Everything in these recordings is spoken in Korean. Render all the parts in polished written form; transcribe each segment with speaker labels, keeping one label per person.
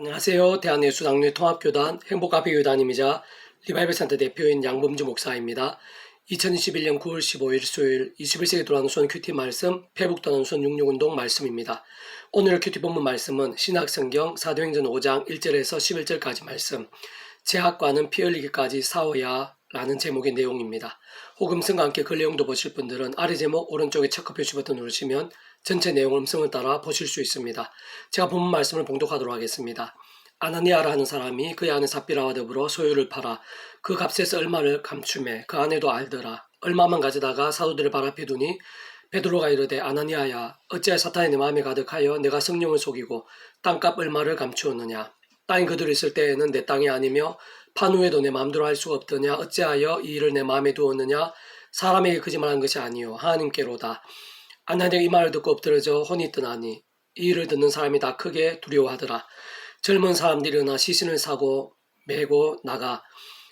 Speaker 1: 안녕하세요. 대한예수당뇨 통합교단 행복가비교단임이자 리바이벌센터 대표인 양범주 목사입니다. 2021년 9월 15일 수요일 21세기 돌아오는 손 큐티 말씀 회복도하는 손 66운동 말씀입니다. 오늘 큐티 본문 말씀은 신약성경 사도행전 5장 1절에서 11절까지 말씀, 제약과는 피 흘리기까지 싸워야 라는 제목의 내용입니다. 혹음성과 함께 그 내용도 보실 분들은 아래 제목 오른쪽에 체크 표시 버튼 누르시면 전체 내용 음성을 따라 보실 수 있습니다. 제가 본문 말씀을 봉독하도록 하겠습니다. 아나니아라 하는 사람이 그의 아내 삽비라와 더불어 소유를 팔아 그 값에서 얼마를 감추매 그 아내도 알더라. 얼마만 가져다가 사도들의 발 앞에 두니 베드로가 이르되 아나니아야 어찌하여 사탄이 내 마음에 가득하여 내가 성령을 속이고 땅값 얼마를 감추었느냐. 땅이 그대로 있을 때에는 내 땅이 아니며 판 후에도 내 마음대로 할 수가 없더냐. 어찌하여 이 일을 내 마음에 두었느냐. 사람에게 거짓말한 것이 아니요 하나님께로다. 아나니아가 이 말을 듣고 엎드러져 혼이 떠나니 이 일을 듣는 사람이 다 크게 두려워하더라. 젊은 사람들이 일어나 시신을 사고 메고 나가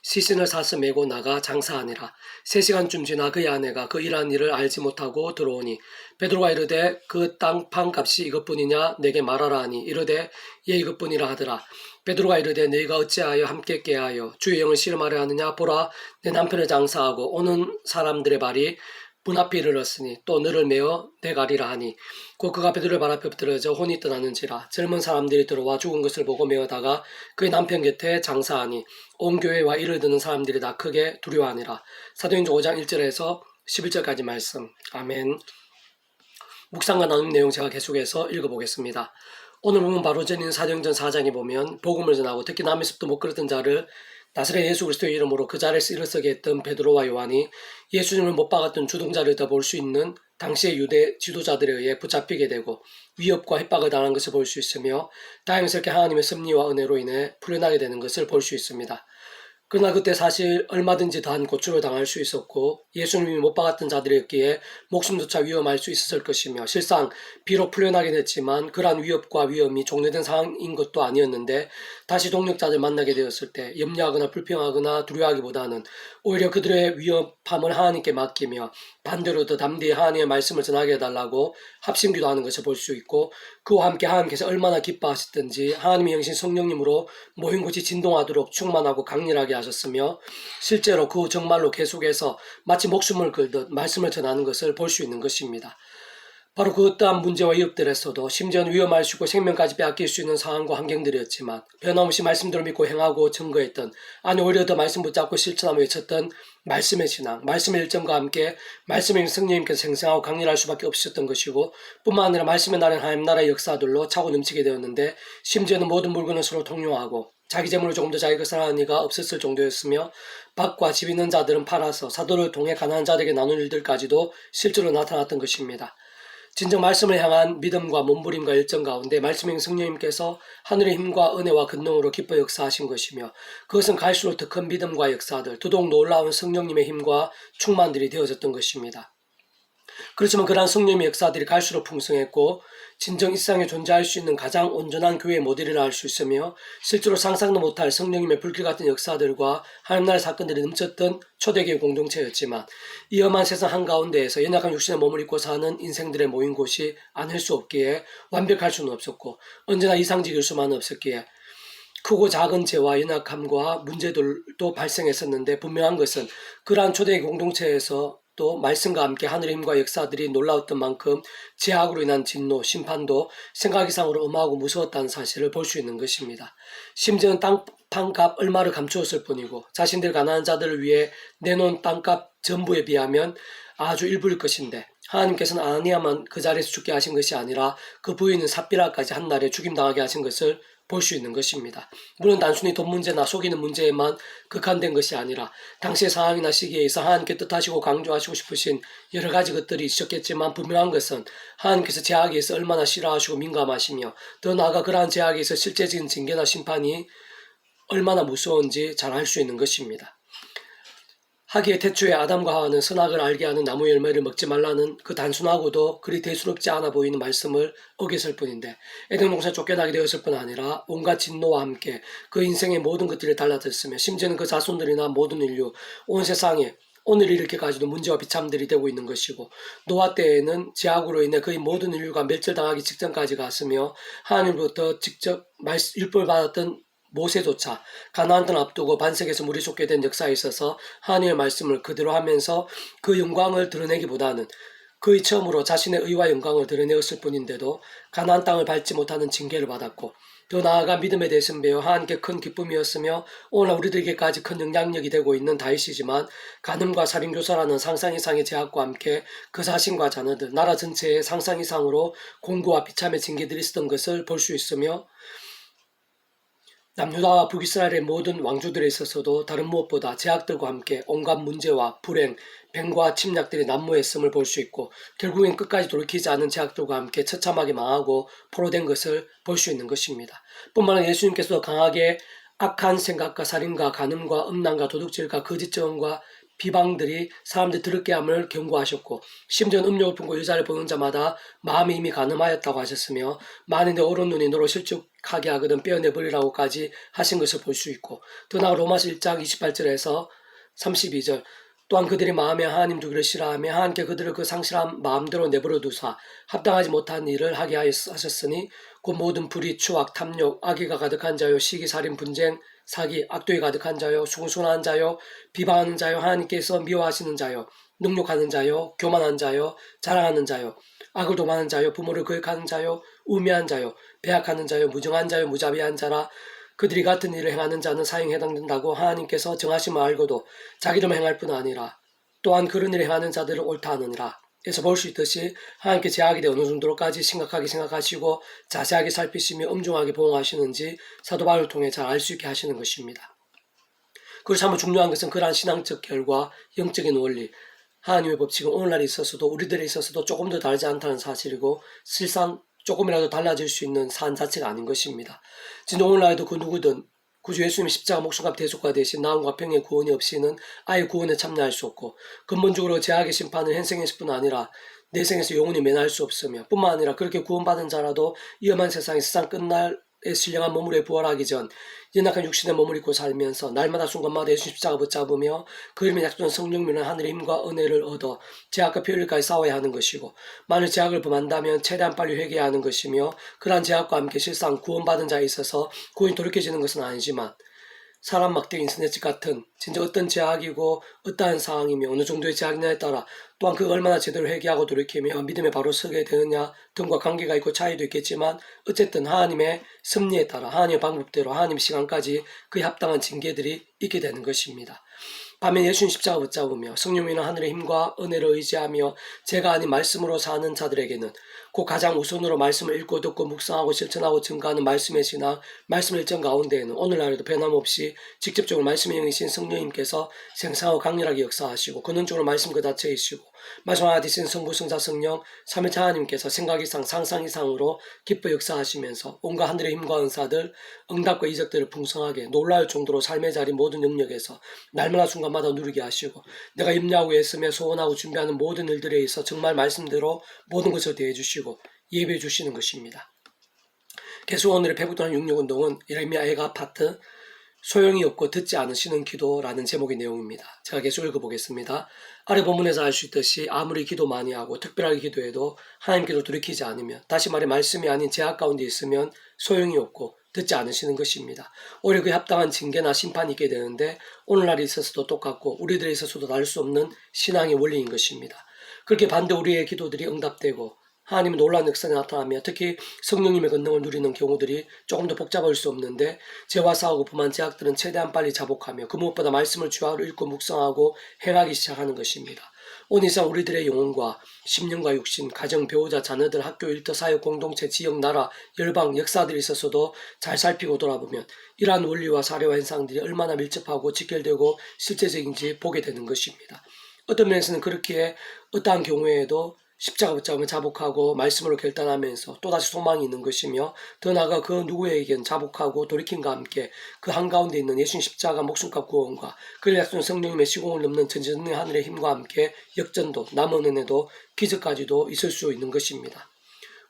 Speaker 1: 시신을 사서 메고 나가 장사하니라. 3시간쯤 지나 그의 아내가 그 일한 일을 알지 못하고 들어오니 베드로가 이르되 그 땅 판 값이 이것뿐이냐 내게 말하라 하니 이르되 예 이것뿐이라 하더라. 베드로가 이르되 너희가 어찌하여 함께 깨하여 주의 영을 실험하려 하느냐. 보라 내 남편을 장사하고 오는 사람들의 발이 문 앞에 이르렀으니 또 너를 메어 내가리라 하니 곧 그가 베드로의 발 앞에 엎드러져 혼이 떠나는지라. 젊은 사람들이 들어와 죽은 것을 보고 메어다가 그의 남편 곁에 장사하니 온 교회와 이를 듣는 사람들이 다 크게 두려워하니라. 사도행전 5장 1절에서 11절까지 말씀. 아멘. 묵상과 나눈 내용 제가 계속해서 읽어보겠습니다. 오늘 보면 바로 전인 사도행전 4장에 보면 복음을 전하고 특히 남에서부터 못 걸었던 자를 나사렛 예수 그리스도의 이름으로 그 자리에서 일어서게 했던 베드로와 요한이 예수님을 못 박았던 주동자를 더 볼 수 있는 당시의 유대 지도자들에 의해 붙잡히게 되고 위협과 협박을 당한 것을 볼 수 있으며 다행스럽게 하나님의 섭리와 은혜로 인해 풀려나게 되는 것을 볼 수 있습니다. 그러나 그때 사실 얼마든지 더한 고초를 당할 수 있었고 예수님이 못 박았던 자들이었기에 목숨조차 위험할 수 있었을 것이며 실상 비록 풀려나긴 했지만 그러한 위협과 위험이 종료된 상황인 것도 아니었는데 다시 동력자들 만나게 되었을 때 염려하거나 불평하거나 두려워하기보다는 오히려 그들의 위협함을 하나님께 맡기며 반대로 더 담대히 하나님의 말씀을 전하게 해달라고 합심기도하는 것을 볼 수 있고 그와 함께 하나님께서 얼마나 기뻐하셨든지 하나님의 영신 성령님으로 모인 곳이 진동하도록 충만하고 강렬하게 하셨으며 실제로 그 정말로 계속해서 마치 목숨을 걸듯 말씀을 전하는 것을 볼 수 있는 것입니다. 바로 그 어떠한 문제와 위협들에서도 심지어는 위험할 수 있고 생명까지 빼앗길 수 있는 상황과 환경들이었지만 변함없이 말씀대로 믿고 행하고 증거했던 아니 오히려 더 말씀 붙잡고 실천하며 외쳤던 말씀의 신앙, 말씀의 일정과 함께 말씀의 성령님께서 생생하고 강렬할 수밖에 없었던 것이고 뿐만 아니라 말씀의 나라는 하나님 나라의 역사들로 차고 넘치게 되었는데 심지어는 모든 물건을 서로 통용하고 자기 재물을 조금 더 자기 것을 하는 이가 없었을 정도였으며 밭과 집 있는 자들은 팔아서 사도를 통해 가난한 자들에게 나눈 일들까지도 실제로 나타났던 것입니다. 진정 말씀을 향한 믿음과 몸부림과 열정 가운데 말씀의 성령님께서 하늘의 힘과 은혜와 근능으로 기뻐 역사하신 것이며 그것은 갈수록 더 큰 믿음과 역사들, 더더욱 놀라운 성령님의 힘과 충만들이 되어졌던 것입니다. 그렇지만 그러한 성령의 역사들이 갈수록 풍성했고 진정 이 세상에 존재할 수 있는 가장 온전한 교회의 모델이라 할 수 있으며 실제로 상상도 못할 성령님의 불길 같은 역사들과 하나님 나라의 사건들이 넘쳤던 초대교회 공동체였지만 이 험한 세상 한가운데에서 연약한 육신의 몸을 입고 사는 인생들의 모인 곳이 아닐 수 없기에 완벽할 수는 없었고 언제나 이상적일 수만은 없었기에 크고 작은 죄와 연약함과 문제들도 발생했었는데 분명한 것은 그러한 초대교회 공동체에서 또 말씀과 함께 하늘의 힘과 역사들이 놀라웠던 만큼 죄악으로 인한 진노, 심판도 생각 이상으로 엄하고 무서웠다는 사실을 볼 수 있는 것입니다. 심지어는 땅값 얼마를 감추었을 뿐이고 자신들 가난한 자들을 위해 내놓은 땅값 전부에 비하면 아주 일부일 것인데 하나님께서는 아나니아만 그 자리에서 죽게 하신 것이 아니라 그 부인은 삽비라까지 한날에 죽임당하게 하신 것을 볼 수 있는 것입니다. 물론 단순히 돈 문제나 속이는 문제에만 극한된 것이 아니라 당시의 상황이나 시기에 있어 하나님께 뜻하시고 강조하시고 싶으신 여러 가지 것들이 있었겠지만 분명한 것은 하나님께서 죄악에 있어 얼마나 싫어하시고 민감하시며 더 나아가 그러한 죄악에 있어 실제적인 징계나 심판이 얼마나 무서운지 잘 알 수 있는 것입니다. 하기에 태초에 아담과 하와는 선악을 알게 하는 나무 열매를 먹지 말라는 그 단순하고도 그리 대수롭지 않아 보이는 말씀을 어겼을 뿐인데 에덴 동산에 쫓겨나게 되었을 뿐 아니라 온갖 진노와 함께 그 인생의 모든 것들이 달라졌으며 심지어는 그 자손들이나 모든 인류, 온 세상에 오늘 이렇게까지도 문제와 비참들이 되고 있는 것이고, 노아 때에는 제약으로 인해 거의 모든 인류가 멸절당하기 직전까지 갔으며 하나님으로부터 직접 율법을 받았던 모세조차 가나안 땅 앞두고 반석에서 물이 솟게 된 역사에 있어서 하나님의 말씀을 그대로 하면서 그 영광을 드러내기보다는 그의 처음으로 자신의 의와 영광을 드러내었을 뿐인데도 가나안 땅을 밟지 못하는 징계를 받았고, 더 나아가 믿음에 대해서는 배워 하나님께 큰 기쁨이었으며 오늘날 우리들에게까지 큰 영향력이 되고 있는 다윗이지만 간음과 살인교사라는 상상 이상의 제약과 함께 그 자신과 자녀들, 나라 전체의 상상 이상으로 공고와 비참의 징계들이 있었던 것을 볼 수 있으며, 남유다와 북이스라엘의 모든 왕조들에 있어서도 다른 무엇보다 제약들과 함께 온갖 문제와 불행, 뱅과 침략들이 난무했음을 볼 수 있고, 결국엔 끝까지 돌이키지 않은 제약들과 함께 처참하게 망하고 포로된 것을 볼 수 있는 것입니다. 뿐만 아니라 예수님께서도 강하게 악한 생각과 살인과 간음과 음란과 도둑질과 거짓 증언과 비방들이 사람들 더럽게 함을 경고하셨고, 심지어는 음욕을 품고 여자를 보는 자마다 마음이 이미 간음하였다고 하셨으며, 만일 내 오른 눈이 너로 실족하게 하거든 빼어내버리라고까지 하신 것을 볼 수 있고, 더 나아가 로마서 1장 28절에서 32절, 또한 그들이 마음에 하나님 두기를 싫어하며 하나님께 그들을 그 상실한 마음대로 내버려 두사 합당하지 못한 일을 하게 하셨으니 곧 모든 불의, 추악, 탐욕, 악의가 가득한 자요, 시기, 살인, 분쟁, 사기, 악독이 가득한 자요, 수군순한 자요, 비방하는 자요, 하나님께서 미워하시는 자요, 능욕하는 자요, 교만한 자요, 자랑하는 자요, 악을 도모하는 자요, 부모를 거역하는 자요, 우매한 자요, 배약하는 자요, 무정한 자요, 무자비한 자라. 그들이 같은 일을 행하는 자는 사형에 해당된다고 하나님께서 정하심을 알고도 자기들만 행할 뿐 아니라 또한 그런 일을 행하는 자들을 옳다 하느니라. 에서 볼 수 있듯이 하나님께 제약이 어느 정도로까지 심각하게 생각하시고 자세하게 살피시며 엄중하게 보호하시는지 사도 바울을 통해 잘 알 수 있게 하시는 것입니다. 그리고 참 중요한 것은 그러한 신앙적 결과, 영적인 원리, 하나님의 법칙은 오늘날에 있어서도 우리들에 있어서도 조금 더 다르지 않다는 사실이고, 실상 조금이라도 달라질 수 있는 삶 자체가 아닌 것입니다. 진짜 오늘날에도 그 누구든 구주 예수님의 십자가 목숨과 대속과 대신 나음과 평의 구원이 없이는 아예 구원에 참여할 수 없고, 근본적으로 죄악의 심판은 현생에서뿐 아니라 내생에서 영원히 면할 수 없으며, 뿐만 아니라 그렇게 구원받은 자라도 위험한 세상 끝날에 신령한 몸으로 부활하기 전 연약한 육신의 몸을 입고 살면서 날마다 순간마다 예수 십자가 붙잡으며 그 이름에 약속된 성령님은 하늘의 힘과 은혜를 얻어 죄악과 표율까지 싸워야 하는 것이고, 만일 죄악을 범한다면 최대한 빨리 회개해야 하는 것이며, 그러한 죄악과 함께 실상 구원받은 자에 있어서 구원이 돌이켜지는 것은 아니지만 사람 막대 인터넷 같은 진짜 어떤 제약이고 어떠한 상황이며 어느 정도의 제약이냐에 따라 또한 그 얼마나 제대로 회개하고 돌이키며 믿음에 바로 서게 되느냐 등과 관계가 있고 차이도 있겠지만, 어쨌든 하나님의 섭리에 따라 하나님의 방법대로 하나님 시간까지 그에 합당한 징계들이 있게 되는 것입니다. 반면 예수님 십자가 붙잡으며 성령님은 하늘의 힘과 은혜를 의지하며 제가 아닌 말씀으로 사는 자들에게는 그 가장 우선으로 말씀을 읽고 듣고 묵상하고 실천하고 증가하는 말씀의 신앙, 말씀 일정 가운데에는 오늘날에도 변함없이 직접적으로 말씀의 영이신 성령님께서 생생하고 강렬하게 역사하시고, 근원적으로 말씀 그 자체이시고 말씀 하나 되신 성부, 성자, 성령 삼위일체 하나님께서 생각 이상 상상 이상으로 기뻐 역사하시면서 온갖 하늘의 힘과 은사들, 응답과 이적들을 풍성하게 놀라울 정도로 삶의 자리 모든 영역에서 날마다 순간마다 누리게 하시고, 내가 염려하고 애쓰며 소원하고 준비하는 모든 일들에 있어 정말 말씀대로 모든 것을 대해 주시고 예배해 주시는 것입니다. 계속 오늘의 배북도는 육육운동은 예레미야 애가 파트 소용이 없고 듣지 않으시는 기도라는 제목의 내용입니다. 제가 계속 읽어보겠습니다. 아래 본문에서 알 수 있듯이 아무리 기도 많이 하고 특별하게 기도해도 하나님께로 돌이키지 않으면, 다시 말해 말씀이 아닌 죄악 가운데 있으면 소용이 없고 듣지 않으시는 것입니다. 오히려 그에 합당한 징계나 심판이 있게 되는데, 오늘날에 있어서도 똑같고 우리들에 있어서도 다를 수 없는 신앙의 원리인 것입니다. 그렇게 반대 우리의 기도들이 응답되고 하나님의 놀라운 역사가 나타나며 특히 성령님의 권능을 누리는 경우들이 조금 더 복잡할 수 없는데, 죄와 싸우고 범한 죄악들은 최대한 빨리 자복하며 그 무엇보다 말씀을 주야로 읽고 묵상하고 행하기 시작하는 것입니다. 오늘 이상 우리들의 영혼과 심령과 육신, 가정, 배우자, 자녀들, 학교, 일터, 사역, 공동체, 지역, 나라, 열방, 역사들이 있어서도 잘 살피고 돌아보면 이러한 원리와 사례와 현상들이 얼마나 밀접하고 직결되고 실제적인지 보게 되는 것입니다. 어떤 면에서는 그렇기에 어떠한 경우에도 십자가 붙잡으며 자복하고 말씀으로 결단하면서 또다시 소망이 있는 것이며, 더 나아가 그 누구에겐 자복하고 돌이킴과 함께 그 한가운데 있는 예수님 십자가 목숨값 구원과 그를 약속한 성령님의 시공을 넘는 전지전능의 하늘의 힘과 함께 역전도, 남은 은혜도, 기적까지도 있을 수 있는 것입니다.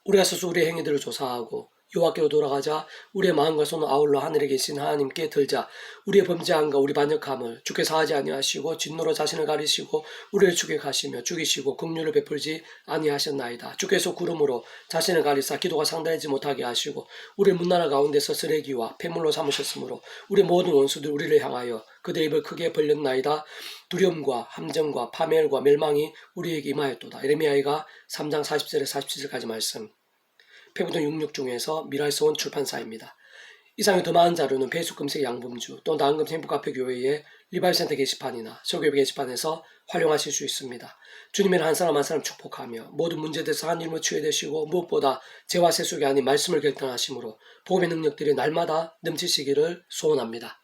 Speaker 1: 우리가 스스로 우리의 행위들을 조사하고 여호와께로 돌아가자. 우리의 마음과 손을 아울러 하늘에 계신 하나님께 들자. 우리의 범죄함과 우리 반역함을 주께 사하지 아니하시고 진노로 자신을 가리시고 우리를 추격하시며 죽이시고 긍휼을 베풀지 아니하셨나이다. 주께서 구름으로 자신을 가리사 기도가 상달하지 못하게 하시고 우리를 문나라 가운데서 쓰레기와 폐물로 삼으셨으므로 우리 모든 원수들 우리를 향하여 그들의 입을 크게 벌렸나이다. 두려움과 함정과 파멸과 멸망이 우리에게 임하였도다. 예레미야가 3장 40절에 47절까지 말씀. 페북동 66 중에서 미랄서원 출판사입니다. 이상의 더 많은 자료는 배수금색 양범주 또 나은금색 행복카페교회의 리바이센터 게시판이나 서교회 게시판에서 활용하실 수 있습니다. 주님은 한 사람 한 사람 축복하며 모든 문제에서 한 일무 치유되시고 무엇보다 죄와 세속이 아닌 말씀을 결단하심으로 복음의 능력들이 날마다 넘치시기를 소원합니다.